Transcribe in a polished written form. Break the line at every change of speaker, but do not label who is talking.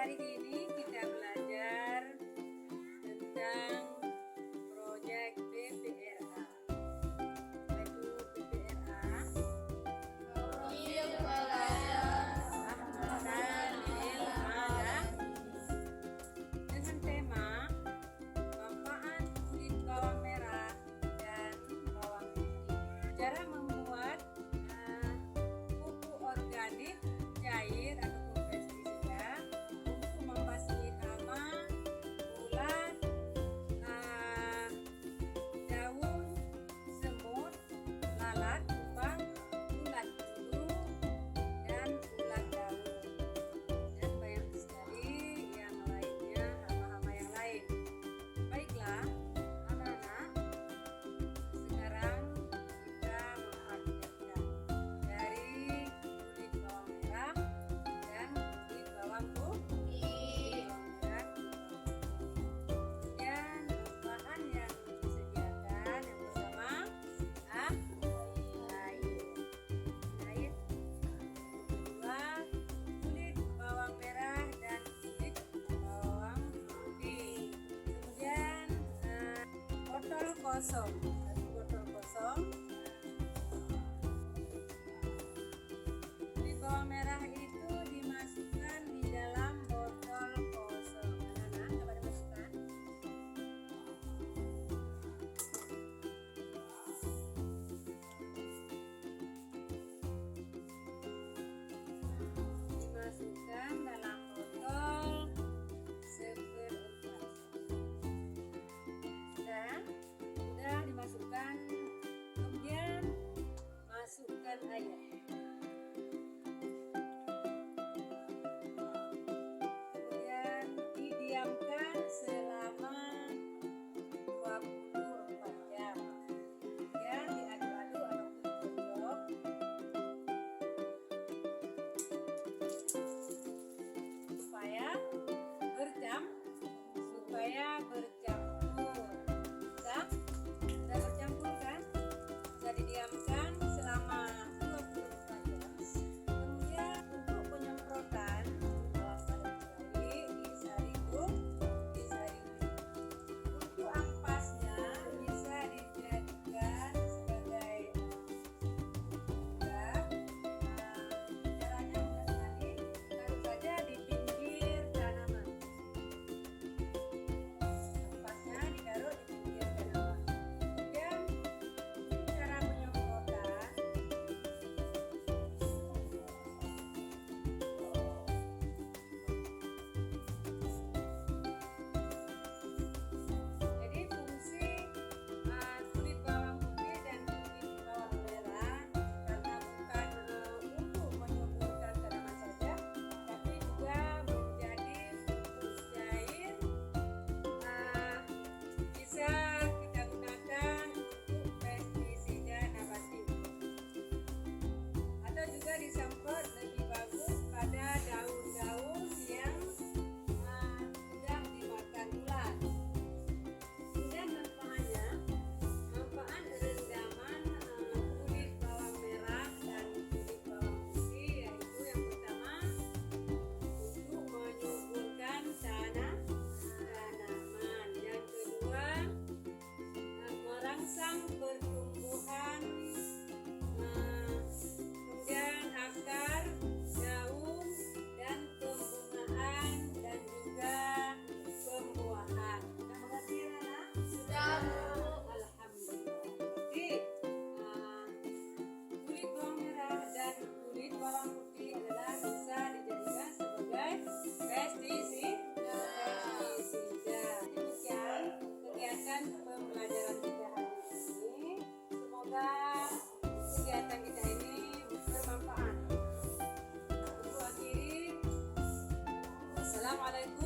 Hari ini kita belajar tentang proyek PPRA. Yaitu PPRA dengan tema manfaat kulit bawang merah dan bawang putih. Cara membuat pupuk organik cair ataupun pestisida untuk membasmi hama, ulat, daun, semut, lalat, kubang, ulat bulu, dan ulat daun, dan banyak sekali yang lainnya, hama-hama yang lain. Baiklah anak-anak, sekarang kita mempraktekkan dari kulit bawang merah dan kulit bawang putih. Kemudian bahan yang disediakan yang pertama air, kedua kulit bawang merah dan kulit bawang putih, kemudian botol kosong, satu botol kosong. Kulit bawang merah itu dimasukkan di dalam botol kosong. Anak-anak, coba dimasukkan. Dimasukkan dalam botol seperempat. Sudah dimasukkan. Kemudian masukkan air. Kemudian didiamkan selama 24 jam. Kemudian diaduk-aduk ataupun dicocok supaya bercampur. Sudah bercampur kan? Sudah didiamkan selama 24 jam. Kemudian untuk penyemprotan disaring. Untuk ampasnya bisa dijadikan sebagai caranya mudah sekali. Taruh saja di pinggir tanaman. Ampasnya ditaruh di pinggir tanaman. Kemudian cara penyemprotan. Jadi fungsi kulit bawang putih dan kulit bawang merah karena bukan untuk menyuburkan tanaman saja, tapi juga menjadi pupuk cair. Bisa kita gunakan untuk pestisida nabati, atau juga disemprot lebih bagus pada daun-daun yang sudah dimakan ulat. Kemudian manfaatnya, manfaat rendaman kulit bawang merah dan kulit bawang putih, yaitu yang pertama untuk menyuburkan tanaman, yang kedua merangsang pertumbuhan, kemudian akar, daun, dan pembungaan, dan juga pembuahan. Sudah mengerti anak? Sudah. Alhamdulillah. Jadi kulit bawang merah dan kulit bawang putih adalah bisa dijadikan sebagai pestisida. Demikian kegiatan pembelajaran kita hari ini. Semoga kegiatan kita ini bermanfaat. Untuk akhiri, wassalamualaikum